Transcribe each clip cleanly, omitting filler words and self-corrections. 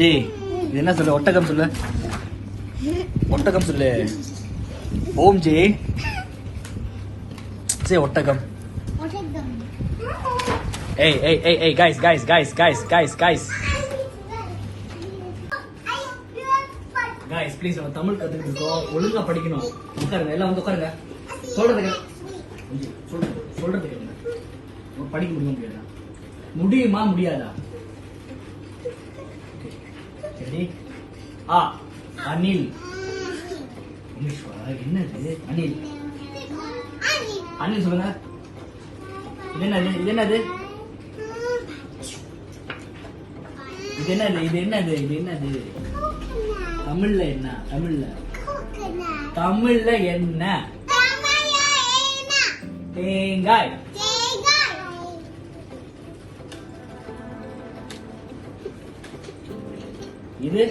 G இது என்ன சொல்லு? ஒட்டகம் சொல்லு. ஒட்டகம் சொல்லு. ஓம் ஜி சே ஒட்டகம். ஏய் ஏய் ஏய் ஏய் guys guys guys guys guys guys guys please நம்ம தமிழ் கத்துக்கிட்டு இருக்கோம். ஒழுங்கா படிக்கணும். உட்காருங்க, எல்லாம் வந்து உட்காருங்க. சொல்றது சொல்றது கேளுங்க. படிக்க முடியுமா? முடியுமா முடியாதா? சரி. அனில். என்னது அனில்? அனில் சொல்லுங்க. இது என்னது? இது என்னது? இது என்னது? இது என்னது? இது என்னது? தமிழ்ல என்ன? தமிழ்ல என்ன? தேங்காய். இது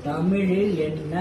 தமிழில் என்ன?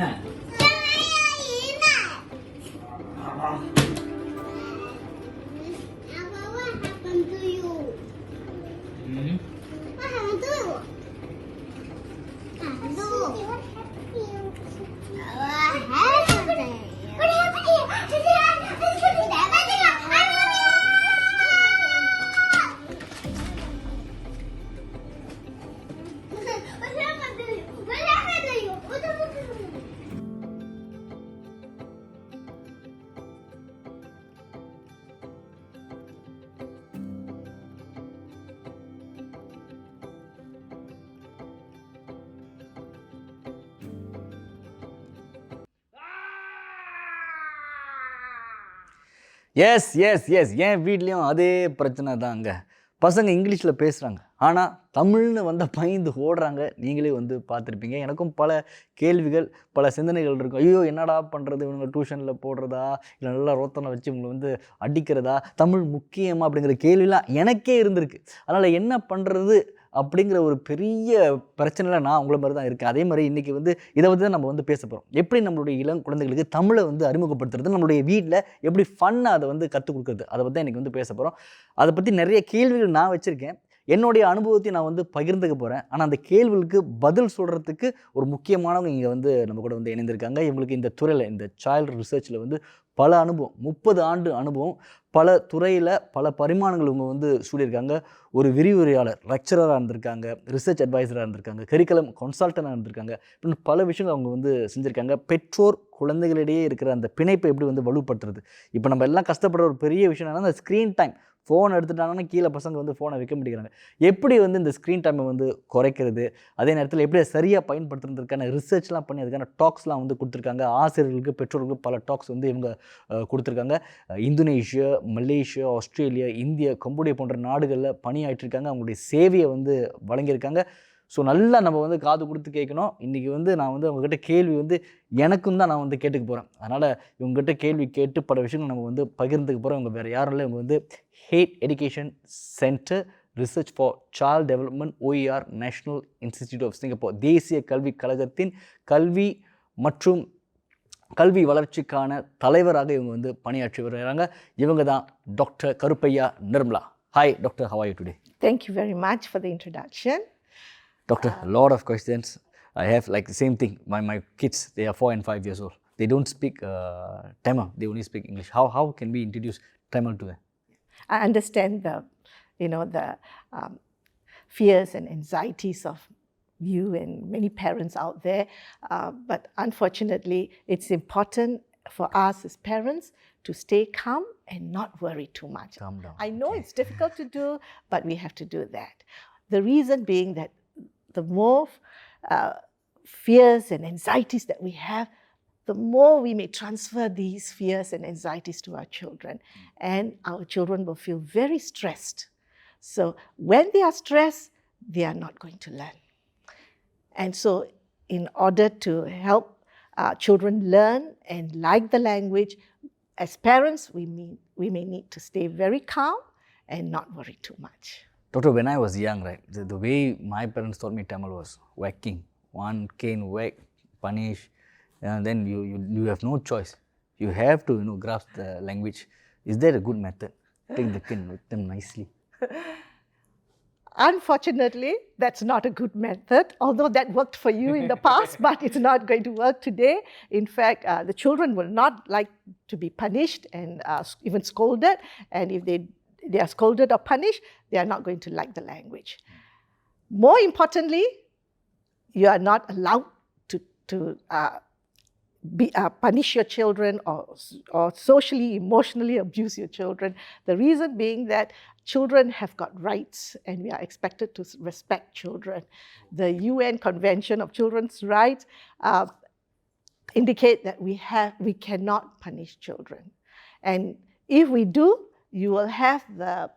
எஸ் எஸ் எஸ் என் வீட்லேயும் அதே பிரச்சனை தாங்க. பசங்க இங்கிலீஷில் பேசுகிறாங்க, ஆனால் தமிழ்னு வந்தால் பயந்து ஓடுறாங்க. நீங்களே வந்து பார்த்துருப்பீங்க. எனக்கும் பல கேள்விகள், பல சிந்தனைகள் இருக்கும். ஐயோ என்னடா பண்ணுறது, இவங்க டியூஷனில் போடுறதா, இல்லை நல்லா ரோத்தனை வச்சு இவங்களை வந்து அடிக்கிறதா, தமிழ் முக்கியமாக அப்படிங்கிற கேள்விலாம் எனக்கே இருந்திருக்கு. அதனால் என்ன பண்ணுறது அப்படிங்கிற ஒரு பெரிய பிரச்சனையில் நான் உங்களை மாதிரி தான் இருக்கேன். அதே மாதிரி இன்றைக்கி வந்து இதை வந்து தான் நம்ம வந்து பேச போகிறோம். எப்படி நம்மளுடைய இளம் குழந்தைகளுக்கு தமிழை வந்து அறிமுகப்படுத்துறது, நம்மளுடைய வீட்டில் எப்படி ஃபன்னாக அதை வந்து கற்றுக் கொடுக்குறது, அதை பற்றி தான் இன்றைக்கி வந்து பேச போகிறோம். அதை பற்றி நிறைய கேள்விகள் நான் வச்சுருக்கேன். என்னுடைய அனுபவத்தை நான் வந்து பகிர்ந்துக்க போகிறேன். ஆனால் அந்த கேள்விகளுக்கு பதில் சொல்கிறதுக்கு ஒரு முக்கியமானவங்க இங்கே வந்து நம்ம கூட வந்து இணைந்திருக்காங்க. இவங்களுக்கு இந்த துறையில், இந்த சைல்டு ரிசர்ச்சில் வந்து பல அனுபவம், 30 ஆண்டு அனுபவம், பல துறையில் பல பரிமாணங்கள் இவங்க வந்து சொல்லியிருக்காங்க. ஒரு விரிவுரையாளர், லெக்சரராக இருந்திருக்காங்க, ரிசர்ச் அட்வைசராக இருந்திருக்காங்க, கரிக்குலம் கன்சல்டனாக இருந்திருக்காங்க. இன்னும் பல விஷயங்கள் அவங்க வந்து செஞ்சுருக்காங்க. பெற்றோர் குழந்தைகளிடையே இருக்கிற அந்த பிணைப்பை எப்படி வந்து வலுப்படுத்துறது. இப்போ நம்ம எல்லாம் கஷ்டப்படுற ஒரு பெரிய விஷயம் என்னன்னா, அந்த ஸ்க்ரீன் டைம். ஃபோன் எடுத்துட்டாங்கன்னா கீழே பசங்க வந்து ஃபோனை வைக்க முடிக்கிறாங்க. எப்படி வந்து இந்த ஸ்க்ரீன் டைமை வந்து குறைக்கிறது, அதே நேரத்தில் எப்படி சரியாக பயன்படுத்துறதுக்கான ரிசர்ச்லாம் பண்ணி அதுக்கான டாக்ஸ்லாம் வந்து கொடுத்துருக்காங்க. ஆசிரியர்களுக்கு, பெற்றோர்களுக்கு பல டாக்ஸ் வந்து இவங்க கொடுத்துருக்காங்க. Indonesia, Malaysia, Australia, India, Cambodia போன்ற நாடுகளில் பணியாற்றிருக்காங்க. அவங்களுடைய சேவையை வந்து வழங்கியிருக்காங்க. ஸோ நல்லா நம்ம வந்து காது கொடுத்து கேட்கணும். இன்றைக்கி வந்து நான் வந்து அவங்ககிட்ட கேள்வி வந்து எனக்கும் தான் நான் வந்து கேட்டுக்க போகிறேன். அதனால் இவங்ககிட்ட கேள்வி கேட்டு பல விஷயங்கள் நம்ம வந்து பகிர்ந்துக்க போகிறோம். இவங்க வேறு யாரும் இல்லை, இவங்க வந்து head education centre research for child development, OER, National Institute of Singapore, தேசிய கல்விக் கழகத்தின் கல்வி மற்றும் கல்வி வளர்ச்சிக்கான தலைவராக இவங்க வந்து பணியாற்றி வருகிறாங்க. இவங்க தான் doctor Karuppaiya Nirmala. Hi doctor, how are you today? Thank you very much for the introduction. Doctor, a lot of questions. I have like the same thing. My kids, they are 4 and 5 years old. They don't speak Tamil. They only speak English. How can we introduce Tamil to them? I understand the fears and anxieties of you and many parents out there, but unfortunately, it's important for us as parents to stay calm and not worry too much. Calm down. I know it's difficult to do, but we have to do that. The reason being that the more fears and anxieties that we have, the more we may transfer these fears and anxieties to our children, and our children will feel very stressed. So when they are stressed, they are not going to learn. And so in order to help children learn and like the language, as parents, we may need to stay very calm and not worry too much. Doctor, when I was young, right, the way my parents taught me Tamil was whacking. One cane, whack, punish, and then you have no choice. You have to grasp the language. Is there a good method? Take the cane with them nicely. Unfortunately, that's not a good method, although that worked for you in the past, but it's not going to work today. In fact, the children will not like to be punished and even scolded. And if they are scolded or punished, they are not going to like the language. More importantly, you are not allowed to punish your children or socially, emotionally abuse your children. The reason being that children have got rights and we are expected to respect children. The UN Convention of Children's Rights indicate that we cannot punish children. And if we do, you will have the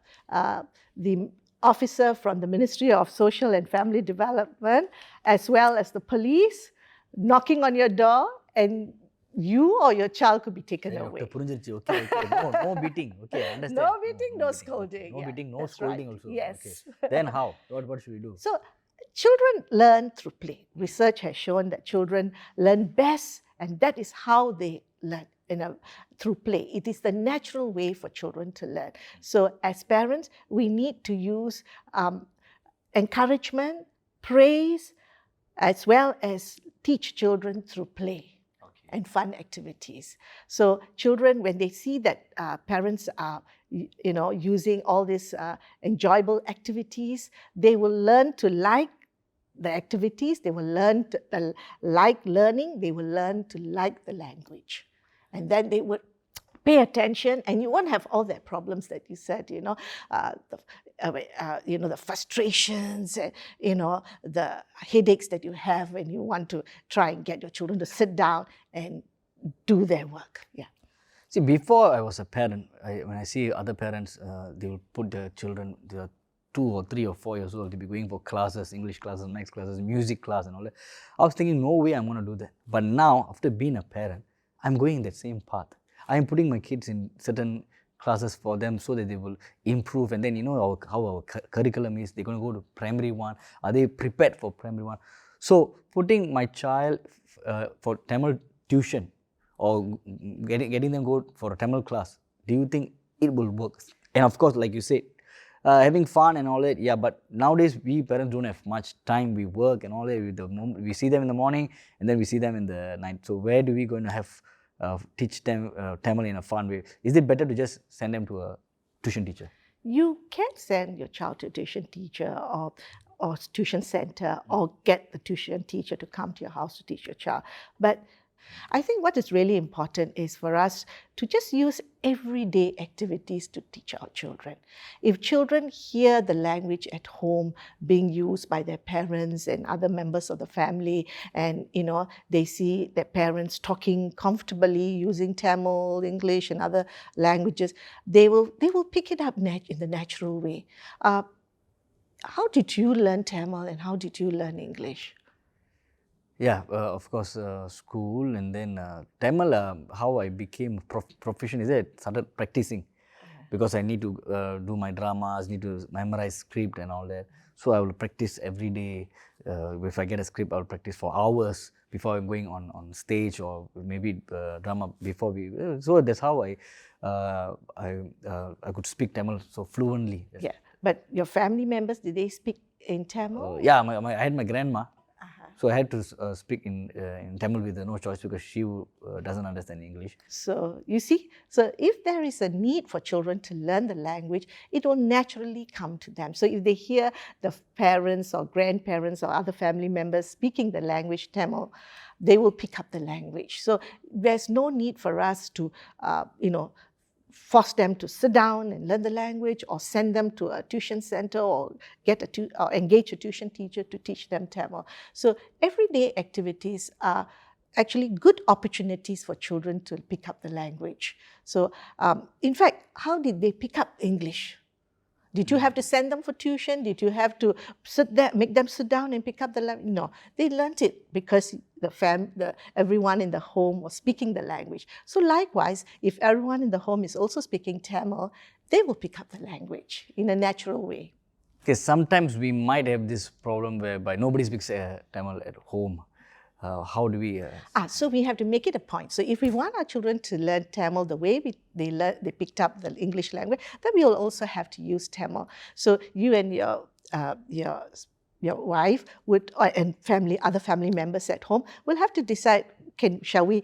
officer from the Ministry of Social and Family Development, as well as the police, knocking on your door, and you or your child could be taken away. Okay. No beating. Okay, I understand. No beating, no scolding. No yeah, beating, no that's scolding right. also. Yes. Okay. Then how? What should we do? So children learn through play. Research has shown that children learn best, and that is how they learn. Through play. It is the natural way for children to learn. So as parents, we need to use encouragement, praise, as well as teach children through play and fun activities. So children, when they see that parents are using all these enjoyable activities, they will learn to like the activities, they will learn to like learning, they will learn to like the language. And then they would pay attention, and you won't have all the problems that you said, the frustrations, the headaches that you have when you want to try and get your children to sit down and do their work. Yeah. See, before I was a parent, when I see other parents, they will put their children, they are 2 or 3 or 4 years old, to be going for classes, English classes, maths classes, music class and all that. I was thinking, no way I'm going to do that. But now, after being a parent, I'm going that same path. I am putting my kids in certain classes for them so that they will improve. And then how our curriculum is. They're going to go to primary 1. Are they prepared for primary 1? So putting my child for Tamil tuition or getting them go for a Tamil class, do you think it will work? And of course, like you said, having fun and all that, yeah, but nowadays we parents don't have much time. We work and all that. We see them in the morning and then we see them in the night. So where do we going to have teach them Tamil in a fun way? Is it better to just send them to a tuition teacher? You can send your child to a tuition teacher or tuition center, or get the tuition teacher to come to your house to teach your child. But I think what is really important is for us to just use everyday activities to teach our children. If children hear the language at home being used by their parents and other members of the family, and they see their parents talking comfortably using Tamil, English, and other languages, they will pick it up in the natural way. How did you learn Tamil and how did you learn English? Yeah, of course, school, and then Tamil, how I became proficient is I started practicing, because I need to do my dramas, need to memorize script and all that. So I will practice every day. If I get a script, I will practice for hours before I'm going on stage, or maybe drama before we. So that's how I could speak Tamil so fluently. Yes. Yeah, but your family members, did they speak in Tamil? Yeah, I had my grandma. So I had to speak in Tamil with no choice, because she doesn't understand English. So you see, so if there is a need for children to learn the language, it will naturally come to them. So if they hear the parents or grandparents or other family members speaking the language Tamil, they will pick up the language. So there's no need for us to, force them to sit down and learn the language, or send them to a tuition center, or engage a tuition teacher to teach them Tamil. So everyday activities are actually good opportunities for children to pick up the language. So in fact, how did they pick up English? Did you have to send them for tuition? Did you have to make them sit down and pick up the language? No, they learned it because everyone in the home was speaking the language. So likewise, if everyone in the home is also speaking Tamil, they will pick up the language in a natural way. Okay, sometimes we might have this problem whereby nobody speaks Tamil at home. How do we... So we have to make it a point. So if we want our children to learn Tamil the way they picked up the English language, then we will also have to use Tamil. So you and your wife would, and other family members at home will have to decide, shall we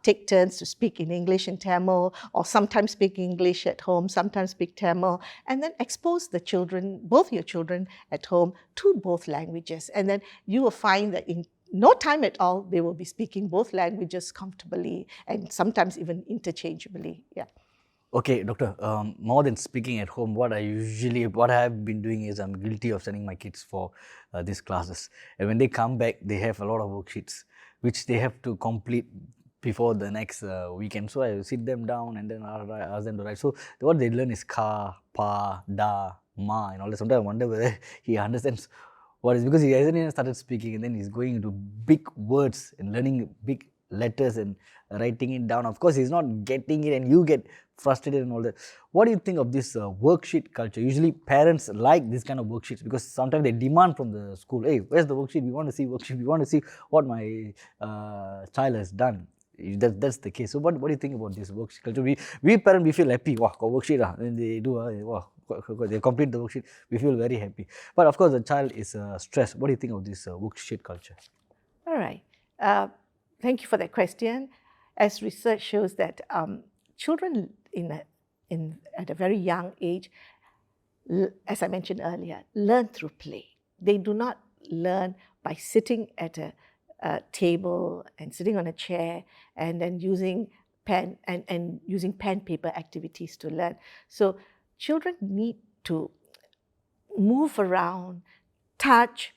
take turns to speak in English and Tamil, or sometimes speak English at home, sometimes speak Tamil, and then expose the children, both your children at home, to both languages. And then you will find that in no time at all, they will be speaking both languages comfortably and sometimes even interchangeably. Yeah. Okay, doctor, more than speaking at home, what I have been doing is I'm guilty of sending my kids for these classes. And when they come back, they have a lot of worksheets, which they have to complete before the next weekend. So I sit them down and then I'll ask them to write. So what they learn is ka, pa, da, ma, and all that. Sometimes I wonder whether he understands what is, because he hasn't even started speaking, and then he's going into big words and learning big letters and writing it down. Of course, he's not getting it, and you get frustrated and all that. What do you think of this worksheet culture? Usually parents like this kind of worksheets because sometimes they demand from the school, hey, where's the worksheet? We want to see worksheet. We want to see what my child has done. That's the case. So what do you think about this worksheet culture? We parents, we feel happy. Wow, got worksheet. And they do, wow, they complete the worksheet. We feel very happy. But of course, the child is stressed. What do you think of this worksheet culture? All right. Thank you for that question. As research shows that children at a very young age, as I mentioned earlier, learn through play. They do not learn by sitting at a table and sitting on a chair and then using pen and using pen paper activities to learn. So children need to move around, touch,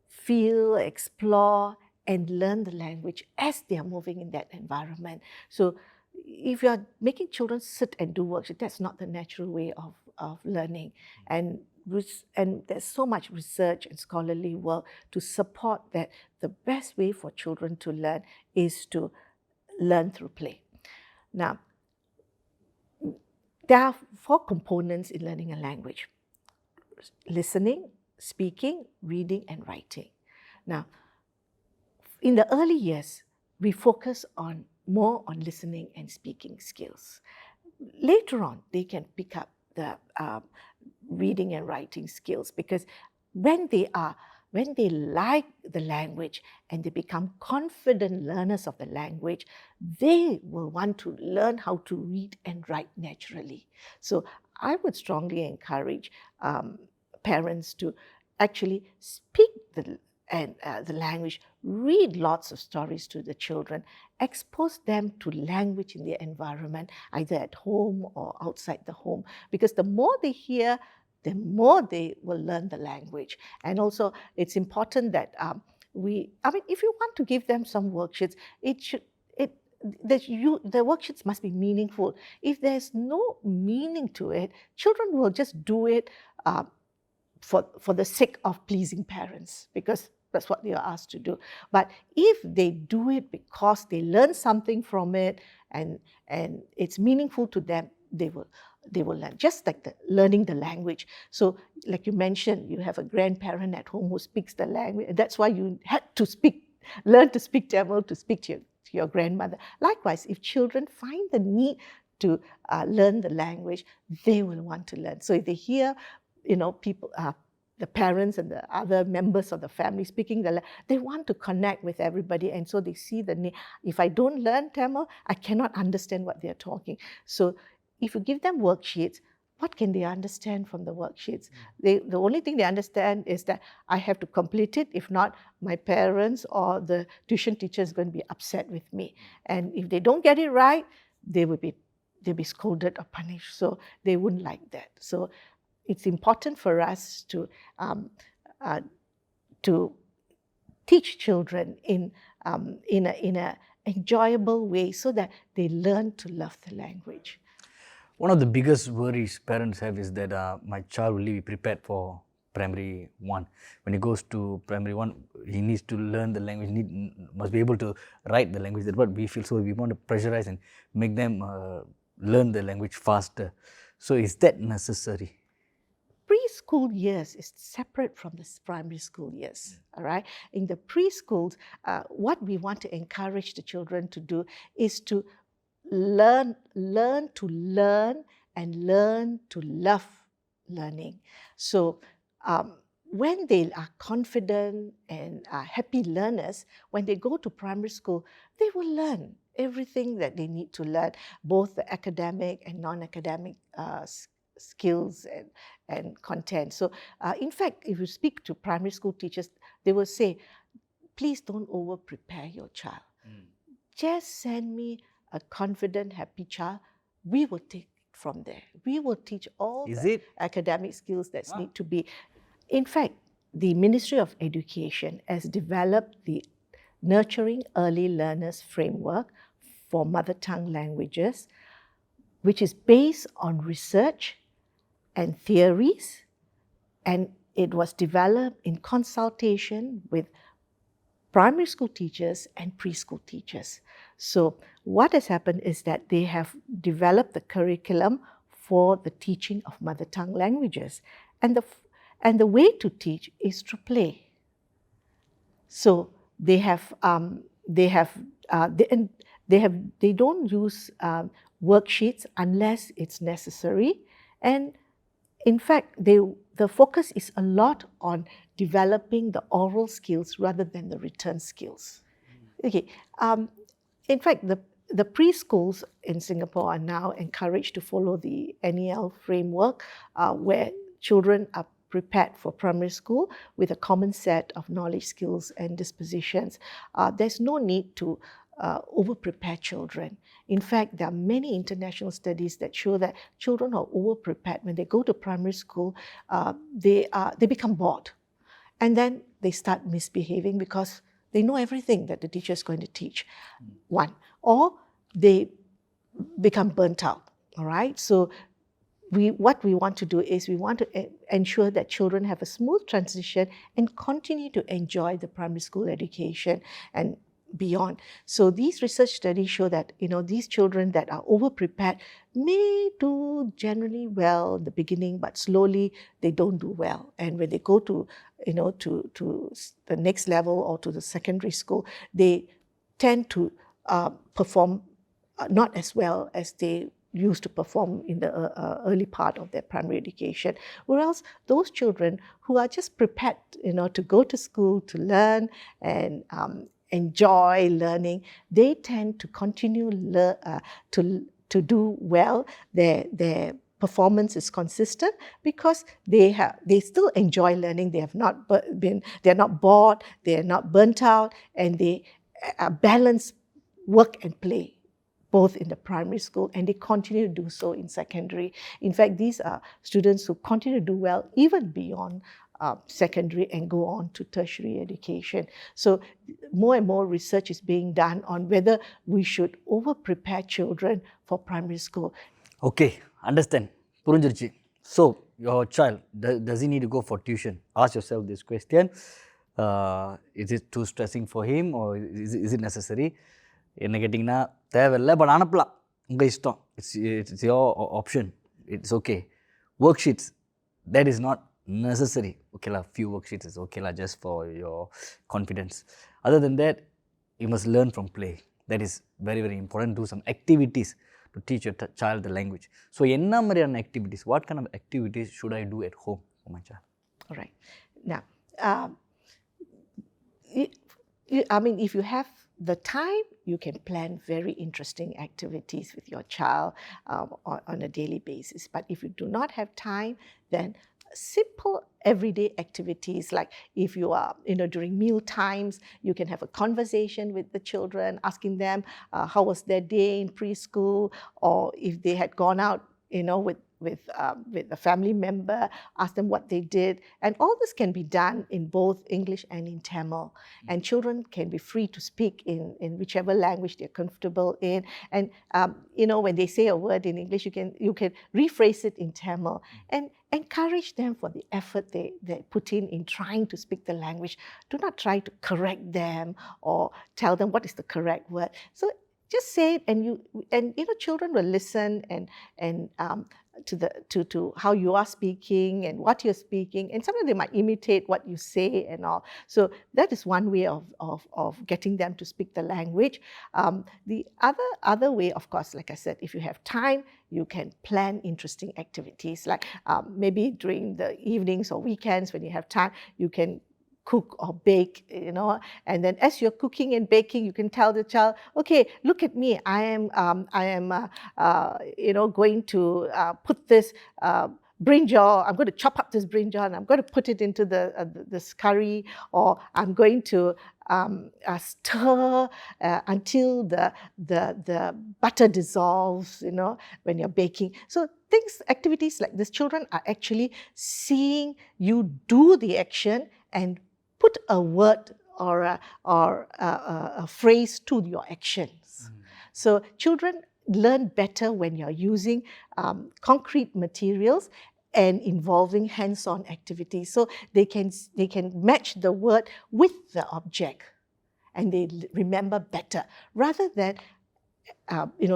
feel, explore, and learn the language as they are moving in that environment. So if you are making children sit and do worksheet, that's not the natural way of learning. And there's so much research and scholarly work to support that the best way for children to learn is to learn through play. Now, there are 4 components in learning a language: listening, speaking, reading, and writing. Now, in the early years, we focus more on listening and speaking skills. Later on, they can pick up the reading and writing skills, because when they like the language and they become confident learners of the language, they will want to learn how to read and write naturally. So I would strongly encourage parents to actually speak the language, read lots of stories to the children, expose them to language in their environment, either at home or outside the home, because the more they hear, the more they will learn the language. And also, it's important that if you want to give them some worksheets, the worksheets must be meaningful. If there's no meaning to it, children will just do it for the sake of pleasing parents, because that's what they are asked to do. But if they do it because they learn something from it and it's meaningful to them, they will learn. Just like learning the language. So, like you mentioned, you have a grandparent at home who speaks the language. That's why you had to learn to speak Tamil to speak to your grandmother. Likewise, if children find the need to learn the language, they will want to learn. So if they hear, people, the parents and the other members of the family speaking they want to connect with everybody, and so they see the need. If I don't learn Tamil, I cannot understand what they're talking. So if you give them worksheets, what can they understand from the worksheets? The only thing they understand is that I have to complete it. If not, my parents or the tuition teacher is going to be upset with me. And if they don't get it right, they'll be scolded or punished. So they wouldn't like that. So it's important for us to teach children in a enjoyable way so that they learn to love the language. One of the biggest worries parents have is that my child will be prepared for primary 1. When he goes to primary 1, he needs to learn the language, must be able to write the language. That's what we feel. So we want to pressurize and make them learn the language faster. So is that necessary? preschool years is separate from the primary school years, all right? In the preschools, what we want to encourage the children to do is to learn to learn and learn to love learning. So when they are confident and are happy learners, when they go to primary school, they will learn everything that they need to learn, both the academic and non-academic skills and content. So in fact, if you speak to primary school teachers, they will say, please don't over-prepare your child. Just send me a confident, happy child. We will take it from there. We will teach all the academic skills that need to be. In fact, the Ministry of Education has developed the Nurturing Early Learners Framework for Mother Tongue Languages, which is based on research and theories, and it was developed in consultation with primary school teachers and preschool teachers. So what has happened is that they have developed the curriculum for the teaching of mother tongue languages. And the way to teach is through play. So they don't use worksheets unless it's necessary. And in fact, the focus is a lot on developing the oral skills rather than the written skills. Okay. In fact, the preschools in Singapore are now encouraged to follow the NEL framework, where children are prepared for primary school with a common set of knowledge, skills, and dispositions. There's no need to over-prepare children. In fact, there are many international studies that show that children are over-prepared. When they go to primary school, they become bored. And then they start misbehaving because they know everything that the teacher is going to teach. One. Or they become burnt out, all right? So what we want to do is we want to ensure that children have a smooth transition and continue to enjoy the primary school education and beyond. So these research studies show that these children that are over-prepared may do generally well in the beginning, but slowly they don't do well. And when they go to to the next level or to the secondary school, they tend to perform not as well as they used to perform in the early part of their primary education. Whereas those children who are just prepared to go to school, to learn and enjoy learning, they tend to continue to do well. Their performance is consistent because they still enjoy learning. They're not bored, they're not burnt out, and they balance work and play both in the primary school, and they continue to do so in secondary. In fact, these are students who continue to do well even beyond secondary and go on to tertiary education. So more and more research is being done on whether we should over-prepare children for primary school. Okay, understand. Purunjirichi. So your child, does he need to go for tuition? Ask yourself this question. Is it too stressing for him or is it necessary? என்ன கேட்டிங்கன்னா தேவையில்லை, but அனுப்பலாம், உங்கள் இஷ்டம். It's your option, it's okay. Work sheets, that is not necessary. Okay la, few worksheets is okay la, just for your confidence. Other than that, you must learn from play. That is very, very important. Do some activities to teach your child the language. So enna mariyana activities, what kind of activities should I do at home for my child? All right. Now, if you have the time, you can plan very interesting activities with your child on a daily basis. But if you do not have time, then simple everyday activities, like if you are, during meal times, you can have a conversation with the children, asking them how was their day in preschool, or if they had gone out, with a family member, ask them what they did. And all this can be done in both English and in Tamil. And children can be free to speak in whichever language they're comfortable in. And, when they say a word in English, you can rephrase it in Tamil and encourage them for the effort they put in trying to speak the language. Do not try to correct them or tell them what is the correct word. So just say it, and children will listen and to how you are speaking and what you're speaking, and sometimes they might imitate what you say and all. So that is one way of getting them to speak the language. The other way, of course, like I said, if you have time, you can plan interesting activities, like maybe during the evenings or weekends when you have time, you can cook or bake, and then as you're cooking and baking, you can tell the child, okay, look at me, I am going to put this brinjal, I'm going to chop up this brinjal and I'm going to put it into this curry, or I'm going to stir until the butter dissolves, when you're baking. So activities like this, children are actually seeing you do the action and put a word or a phrase to your actions. So children learn better when you're using concrete materials and involving hands-on activities. So they can match the word with the object, and they remember better, rather than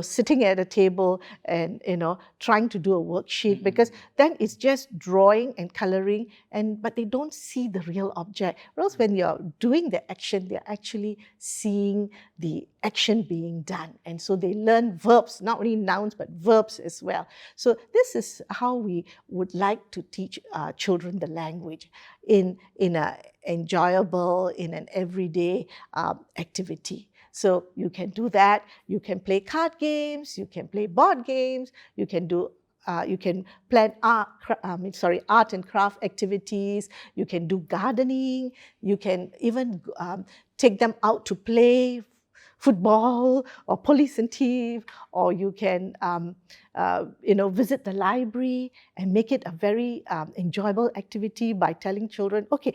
sitting at a table and trying to do a worksheet, because then it's just drawing and coloring, but they don't see the real object. Whereas when you're doing the action, they're actually seeing the action being done, and so they learn verbs, not only nouns but verbs as well. So this is how we would like to teach children the language in an enjoyable, in an everyday activity. So you can do that. You can play card games. You can play board games. You can do. You can plan art and craft activities. You can do gardening. You can even take them out to play football or police and thief, or you can visit the library and make it a very enjoyable activity by telling children, okay,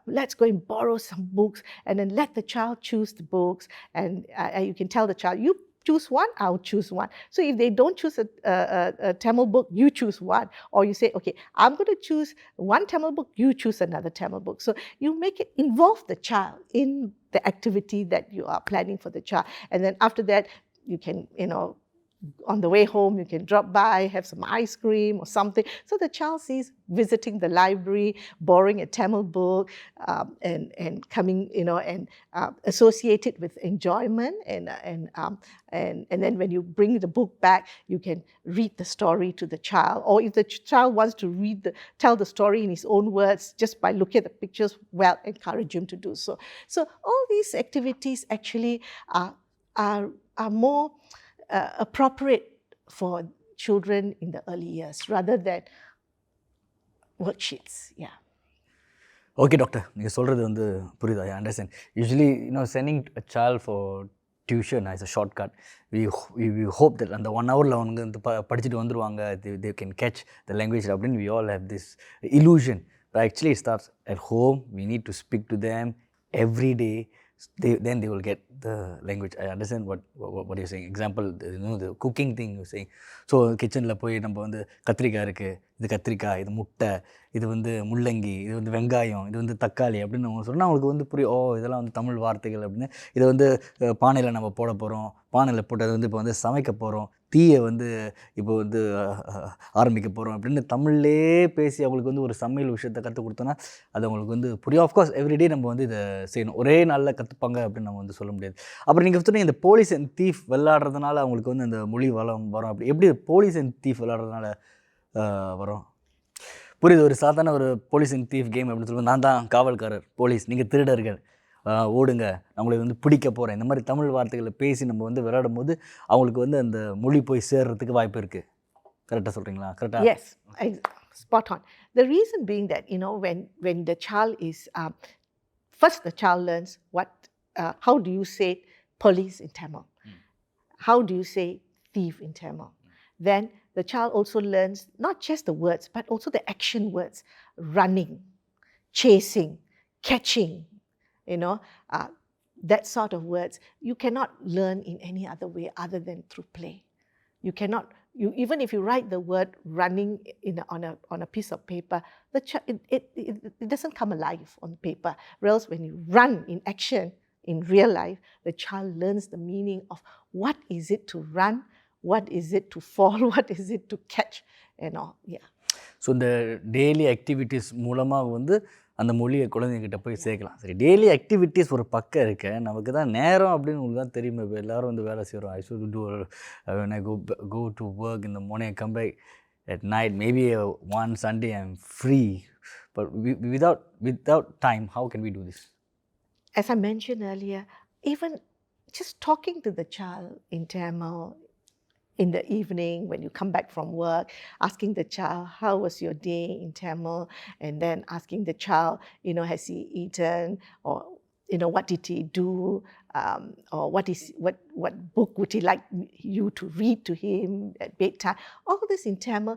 let's go and borrow some books, and then let the child choose the books, and you can tell the child, you choose one, I'll choose one. So if they don't choose a Tamil book, you choose one. Or you say, okay, I'm going to choose one Tamil book, you choose another Tamil book. So you make it involve the child in the activity that you are planning for the child. And then after that, you can, on the way home, you can drop by, have some ice cream or something. So the child sees visiting the library, borrowing a Tamil book, and coming, and associate it with enjoyment. And then when you bring the book back, you can read the story to the child. Or if the child wants to tell the story in his own words, just by looking at the pictures, well, encourage him to do so. So all these activities actually are more appropriate for children in the early years rather than worksheets. Yeah. Okay doctor, நீங்கள் சொல்கிறது வந்து புரியுது. I understand. Usually sending a child for tuition is a shortcut. We hope that அந்த 1 hour அவங்க வந்து படிச்சுட்டு வந்துடுவாங்க, they can catch the language அப்படின்னு we all have this illusion. But actually it starts at home. We need to speak to them every day. Then they will get the language. I understand what you're saying. Example, the cooking thing you're saying. So கிச்சனில் போய் நம்ம வந்து கத்திரிக்காய் இருக்குது, இது கத்திரிக்காய், இது முட்டை, இது வந்து முள்ளங்கி, இது வந்து வெங்காயம், இது வந்து தக்காளி அப்படின்னு அவங்க சொன்னால் அவங்களுக்கு வந்து புரியும், இதெல்லாம் வந்து தமிழ் வார்த்தைகள் அப்படின்னு. இதை வந்து பானையில் நம்ம போட போகிறோம், பானையில் போட்டு அதை வந்து இப்போ வந்து சமைக்க போகிறோம், தீயை வந்து இப்போ வந்து ஆரம்பிக்க போகிறோம் அப்படின்னு தமிழ்லே பேசி அவங்களுக்கு வந்து ஒரு சமையல் விஷயத்தை கற்றுக் கொடுத்தோன்னா அது அவங்களுக்கு வந்து புரியும். ஆஃப்கோர்ஸ் எவ்ரிடே நம்ம வந்து இதை செய்யணும். ஒரே நாளில் கற்றுப்பாங்க அப்படின்னு நம்ம வந்து சொல்ல முடியாது. அப்புறம் நீங்கள் சொன்னீங்க இந்த போலீஸ் அண்ட் தீஃப் விளையாடுறதுனால அவங்களுக்கு வந்து அந்த மொழி வளம் வரும். அப்படி எப்படி போலீஸ் அண்ட் தீஃப் விளையாடுறதுனால வரும்? புரியுது. ஒரு சாதாரண ஒரு போலீஸ் அண்ட் தீஃப் கேம் அப்படின்னு சொல்லுவோம், நான் தான் காவல்காரர், போலீஸ், நீங்கள் திருடர்கள், ஓடுங்க, அவங்களை வந்து பிடிக்க போகிறேன், இந்த மாதிரி தமிழ் வார்த்தைகளை பேசி நம்ம வந்து விளையாடும் போது அவங்களுக்கு வந்து அந்த மொழி போய் சேர்றதுக்கு வாய்ப்பு இருக்குது. கரெக்டாக சொல்கிறீங்களா? கரெக்டாக? Yes, spot on. The reason being that, when the child is, first the child learns how do you say police in Tamil? How do you say thief in Tamil? Then the child also learns not just the words, but also the action words, running, chasing, catching, that sort of words. You cannot learn in any other way other than through play. You cannot, even if you write the word running on a piece of paper, it doesn't come alive on paper. Whereas when you run in action, in real life, the child learns the meaning of what is it to run, what is it to fall, what is it to catch and all. Yeah. So இந்த daily activities மூலமாக வந்து அந்த மொழியை குழந்தைங்கிட்ட போய் சேர்க்கலாம். சரி, daily activities ஒரு பக்கம் இருக்க, நமக்கு தான் நேரம் அப்படின்னு உங்களுக்கு தான் தெரியுமே. இப்போ எல்லோரும் வந்து வேலை செய்கிறோம். I should do when I go to work in the morning, I come back at night, maybe one Sunday I'm free, but without time, how can we do this? As I mentioned earlier, even just talking to the child in Tamil in the evening when you come back from work, asking the child, how was your day in Tamil? And then asking the child, has he eaten? Or, what did he do? Or what book would he like you to read to him at bedtime? All this in Tamil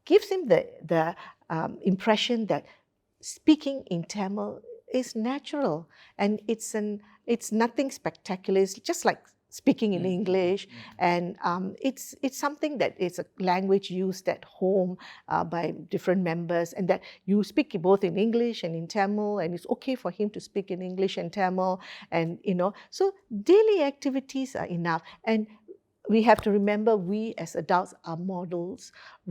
gives him the impression that speaking in Tamil is natural, and it's nothing spectacular. It's just like speaking in English, and it's something that is a language used at home by different members, and that you speak both in English and in Tamil, and it's okay for him to speak in English and Tamil, and so daily activities are enough. And we have to remember, we as adults are models,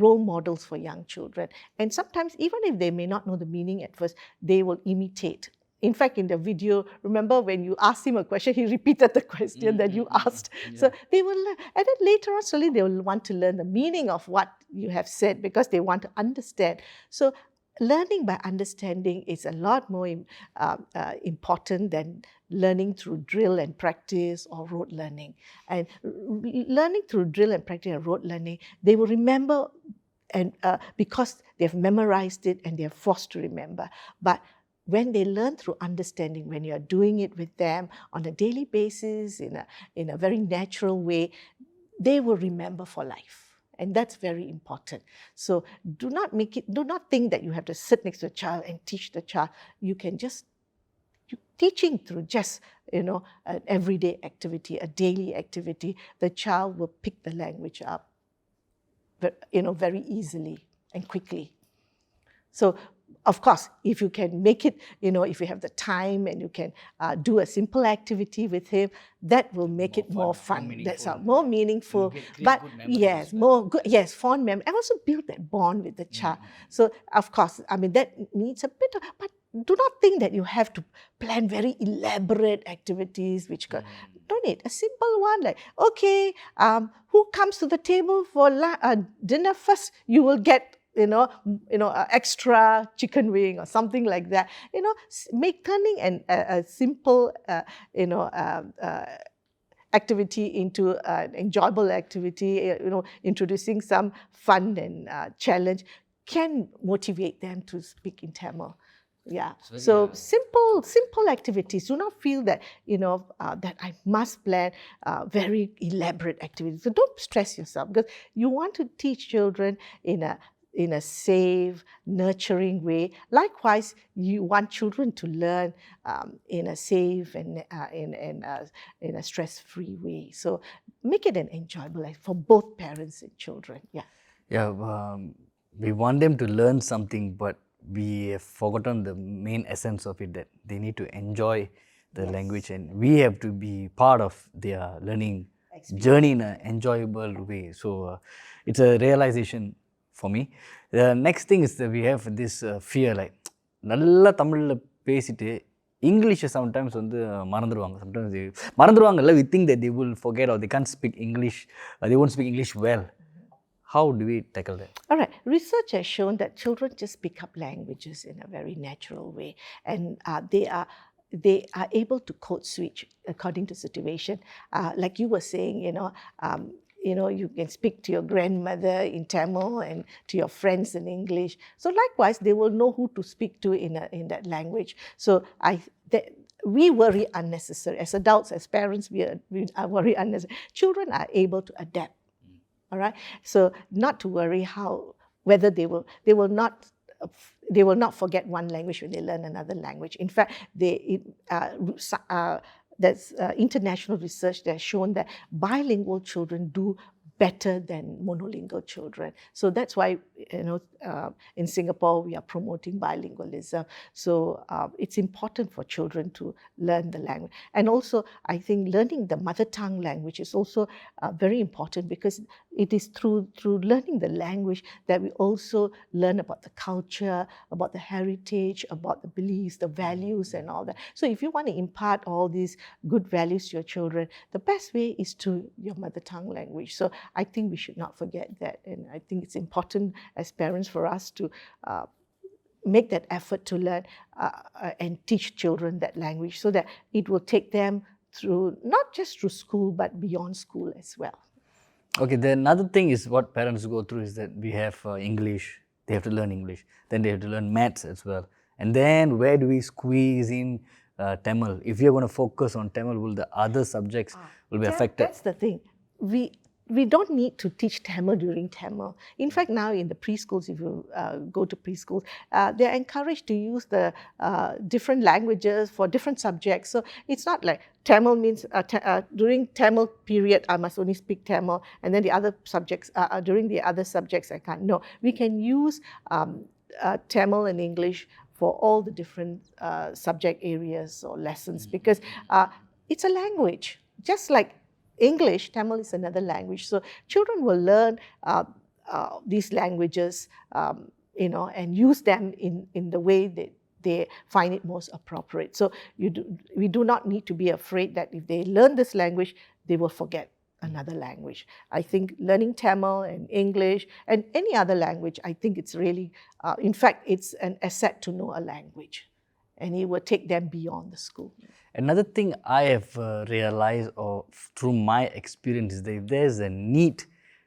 role models for young children, and sometimes even if they may not know the meaning at first, they will imitate. In fact, in the video, remember when you asked him a question, he repeated the question that you asked. Yeah. So they will learn. And then later on, slowly they will want to learn the meaning of what you have said because they want to understand. So learning by understanding is a lot more important than learning through drill and practice or rote learning. And learning through drill and practice and rote learning, they will remember, and because they have memorized it and they are forced to remember. But when they learn through understanding, when you're doing it with them on a daily basis, in a very natural way, they will remember for life. And that's very important. So do not think that you have to sit next to a child and teach the child. You can just, teaching through just, an everyday activity, a daily activity, the child will pick the language up, very easily and quickly. So, of course, if you can make it, if you have the time and you can do a simple activity with him, that will make it more fun. That's more meaningful. But yes, fond memory, and also build that bond with the child. So, of course, that needs a bit of, but do not think that you have to plan very elaborate activities, don't need a simple one like, okay, who comes to the table for dinner first? You will get extra chicken wing or something like that. Make turning a simple, activity into an enjoyable activity. Introducing some fun and challenge can motivate them to speak in Tamil. Yeah. So simple activities. Do not feel that that I must plan very elaborate activities. So don't stress yourself, because you want to teach children in a safe, nurturing way. Likewise, you want children to learn in a safe and in a stress-free way. So make it an enjoyable life for both parents and children. Yeah. Yeah. We want them to learn something, but we have forgotten the main essence of it, that they need to enjoy the language, and we have to be part of their learning journey in an enjoyable way. So it's a realization for me. The next thing is that we have this fear, like நல்லா தமிழில் பேசிட்டு இங்கிலீஷை sometimes வந்து மறந்துடுவாங்க. மறந்துடுவாங்கல்ல, we think that they will forget or they can't speak English, they won't speak English well. How do we tackle that? All right. Research has shown that children just pick up languages in a very natural way, and they are able to code switch according to situation. Like you were saying, you can speak to your grandmother in Tamil and to your friends in English. So likewise, they will know who to speak to in that language. So we worry unnecessary. As adults, as parents, we are worry unnecessary. Children are able to adapt. All right. So not to worry whether they will not forget one language when they learn another language. In fact, there's international research that has shown that bilingual children do better than monolingual children. So that's why, in Singapore, we are promoting bilingualism. So it's important for children to learn the language. And also, I think learning the mother tongue language is also very important, because it is through learning the language that we also learn about the culture, about the heritage, about the beliefs, the values, and all that. So if you want to impart all these good values to your children, the best way is through your mother tongue language. So I think we should not forget that. And I think it's important as parents for us to make that effort to learn and teach children that language, so that it will take them through, not just through school, but beyond school as well. Okay, then another thing is what parents go through is that we have English, they have to learn English, then they have to learn maths as well. And then where do we squeeze in Tamil? If you're going to focus on Tamil, will the other subjects will be affected? That's the thing. We don't need to teach Tamil during Tamil. In fact, now in the preschools, if you go to preschools, they're encouraged to use the different languages for different subjects. So it's not like Tamil means during Tamil period, I must only speak Tamil, and then the other subjects, during the other subjects, I can't. No, we can use Tamil and English for all the different subject areas or lessons, because it's a language. Just like English, Tamil is another language. So children will learn these languages, and use them in the way that they find it most appropriate. So we do not need to be afraid that if they learn this language, they will forget another language. I think learning Tamil and English and any other language, I think it's really, in fact, it's an asset to know a language, and it will take them beyond the school. Another thing I have realized through my experience is that if there's a need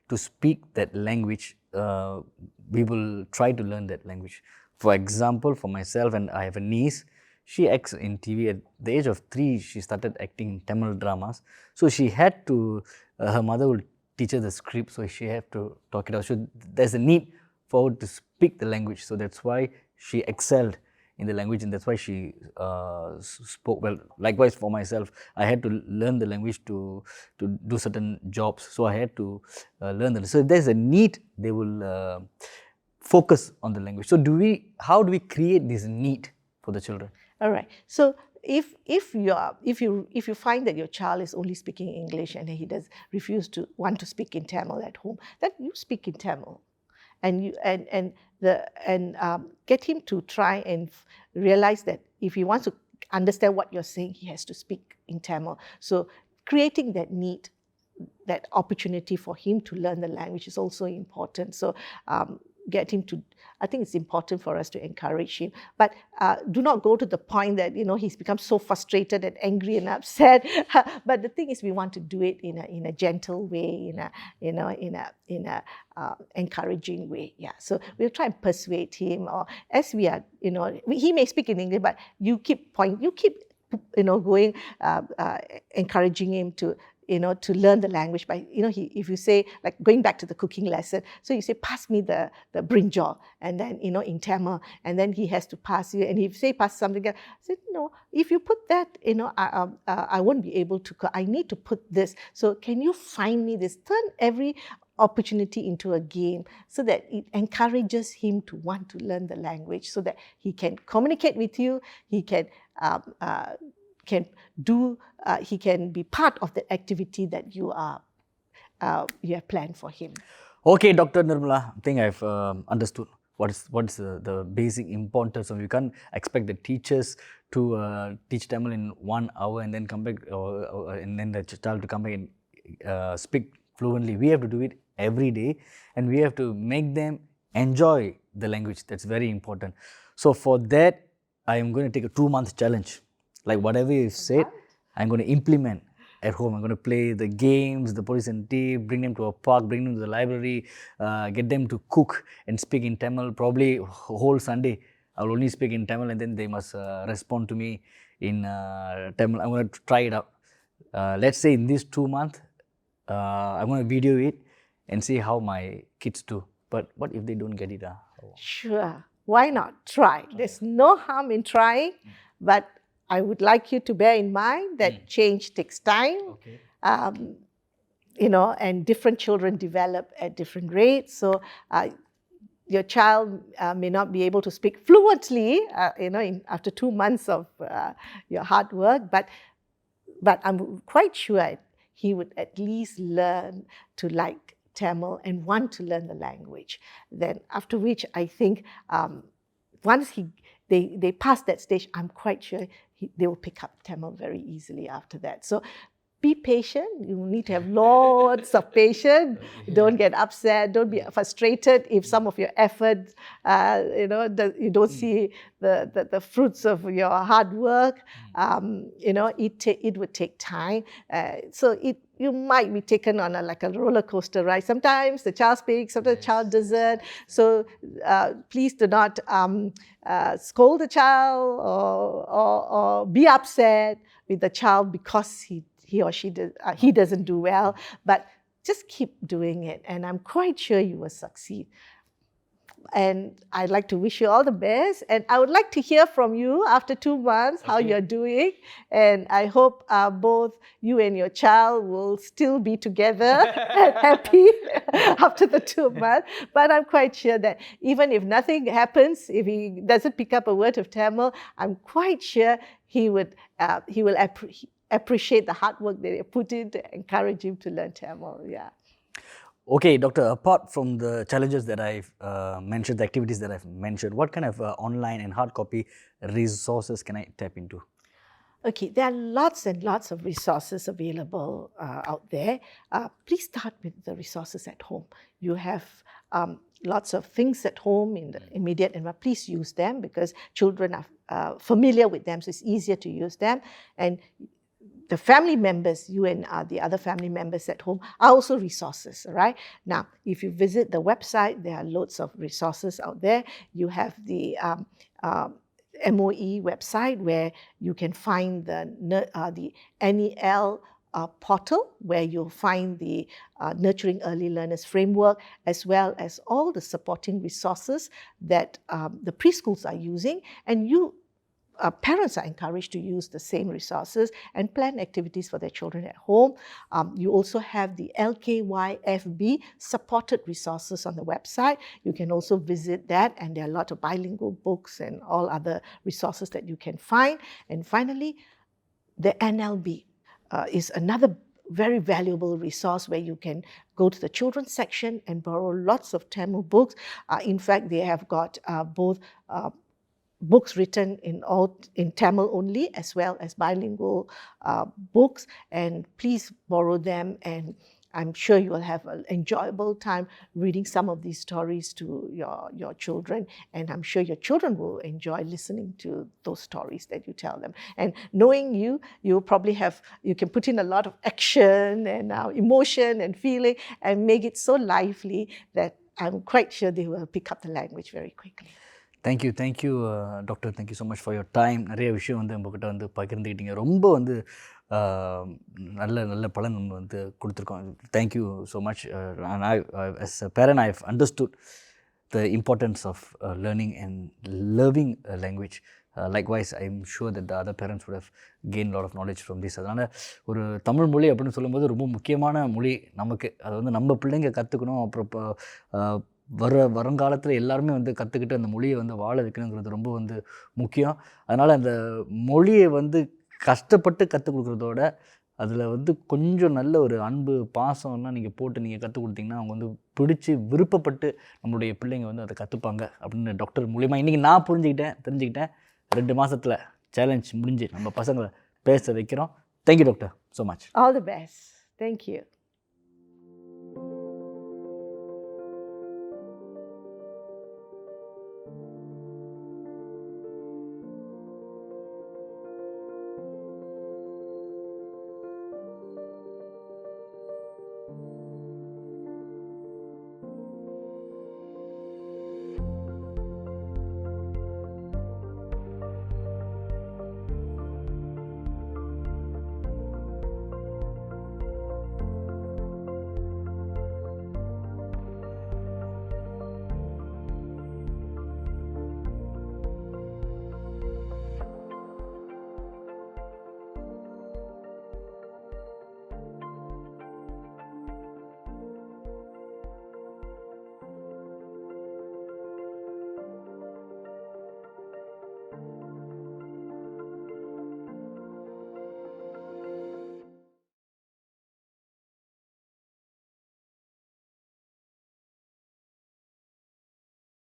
to speak that language, we will try to learn that language. For example, for myself, and I have a niece, she acts in TV. At the age of 3, she started acting in Tamil dramas. So she had to, her mother would teach her the script, so she had to talk it out. So there's a need for her to speak the language. So that's why she excelled in the language, and that's why she spoke well. Likewise for myself, I had to learn the language to do certain jobs. So I had to learn them. So if there's a need, they will focus on the language. So how do we create this need for the children? All right. So if you find that your child is only speaking English and he does refuse to want to speak in Tamil at home, then you speak in Tamil, and get him to try and realize that if he wants to understand what you're saying, he has to speak in Tamil. So creating that need, that opportunity for him to learn the language is also important. So get him to, I think it's important for us to encourage him, but do not go to the point that he's become so frustrated and angry and upset. But the thing is, we want to do it in a gentle way, in a encouraging way. Yeah. So we'll try and persuade him, or as we are, he may speak in English, but you keep going, encouraging him to learn the language by, if you say, like going back to the cooking lesson, so you say, pass me the brinjal, and then, in Tamil, and then he has to pass you, and if you say pass something else, I said, no, if you put that, I won't be able to cook. I need to put this. So can you find me this? Turn every opportunity into a game, so that it encourages him to want to learn the language, so that he can communicate with you, he can he can be part of the activity that you have planned for him. Okay, Dr. Nirmala, I think I've understood what is the basic importance of. You can't expect the teachers to teach Tamil in 1 hour and then come back, and then the child to come back and speak fluently. We have to do it every day, and we have to make them enjoy the language. That's very important. So for that, I am going to take a 2-month challenge. Like whatever you said, I'm going to implement at home. I'm going to play the games, the police and thief, bring them to a park, bring them to the library, get them to cook and speak in Tamil. Probably whole Sunday, I will only speak in Tamil, and then they must respond to me in Tamil. I'm going to try it out. Let's say in this 2 months, I'm going to video it and see how my kids do. But what if they don't get it? Sure. Why not? Try. There's no harm in trying, but I would like you to bear in mind that change takes time. Okay. and different children develop at different rates. So your child may not be able to speak fluently, after 2 months of your hard work, but I'm quite sure he would at least learn to like Tamil and want to learn the language. Then after which I think once they pass that stage, I'm quite sure they will pick up Tamil very easily after that. So be patient. You need to have lots of patience. Don't get upset. Don't be frustrated if some of your effort, you don't see the fruits of your hard work. It would take time. So you might be taken on like a roller coaster ride. Sometimes the child speaks, sometimes the child doesn't. So please do not scold the child or be upset with the child because he or she he doesn't do well, but just keep doing it, and I'm quite sure you will succeed. And I'd like to wish you all the best, and I would like to hear from you after 2 months how you're doing, and I hope both you and your child will still be together and happy after the 2 months. But I'm quite sure that even if nothing happens, if he doesn't pick up a word of Tamil, I'm quite sure he will appreciate the hard work that they put in to encourage him to learn Tamil. Yeah. Okay, Doctor, apart from the challenges that I've mentioned, the activities that I've mentioned, what kind of online and hard copy resources can I tap into? Okay, there are lots and lots of resources available out there. Please start with the resources at home. You have lots of things at home in the immediate environment. Please use them because children are familiar with them, so it's easier to use them. And the family members, you and the other family members at home, are also resources, right? Now, if you visit the website, there are loads of resources out there. You have the MOE website where you can find the NEL portal where you'll find the Nurturing Early Learners framework, as well as all the supporting resources that the preschools are using. And parents are encouraged to use the same resources and plan activities for their children at home. You also have the LKYFB supported resources on the website. You can also visit that, and there are a lot of bilingual books and all other resources that you can find. And finally, the NLB is another very valuable resource where you can go to the children's section and borrow lots of Tamil books. In fact, they have got both books written in Tamil only, as well as bilingual books, and please borrow them, and I'm sure you will have an enjoyable time reading some of these stories to your children, and I'm sure your children will enjoy listening to those stories that you tell them. And knowing you probably you can put in a lot of action and emotion and feeling and make it so lively that I'm quite sure they will pick up the language very quickly. Thank you, doctor. Thank you so much for your time. நிறைய விஷயம் உங்கள்கிட்ட பகிர்ந்துக்கிட்டீங்க. ரொம்ப நல்ல பலன் கொடுத்துருக்கோம். Thank you so much. as a parent, I have understood the importance of learning and loving a language. Likewise, I'm sure that the other parents would have gained a lot of knowledge from this. அதனால் ஒரு தமிழ் மொழி அப்படின்னு சொல்லும்போது ரொம்ப முக்கியமான மொழி நமக்கு. அது நம்ம பிள்ளைங்க கற்றுக்கணும். அப்புறம் வருங்காலத்தில் எல்லாருமே கற்றுக்கிட்டு அந்த மொழியை வாழ வைக்கணுங்கிறது ரொம்ப முக்கியம். அதனால் அந்த மொழியை கஷ்டப்பட்டு கற்றுக் கொடுக்குறதோட அதில் கொஞ்சம் நல்ல ஒரு அன்பு பாசம்லாம் நீங்கள் போட்டு நீங்கள் கற்றுக் கொடுத்தீங்கன்னா அவங்க பிடிச்சி விருப்பப்பட்டு நம்மளுடைய பிள்ளைங்க அதை கற்றுப்பாங்க அப்படின்னு டாக்டர் மூலிமா இன்றைக்கி நான் தெரிஞ்சுக்கிட்டேன். 2 மாதத்தில் சேலஞ்ச் முடிஞ்சு நம்ம பசங்களை பேச வைக்கிறோம். Thank you doctor so much. All the best. Thank you.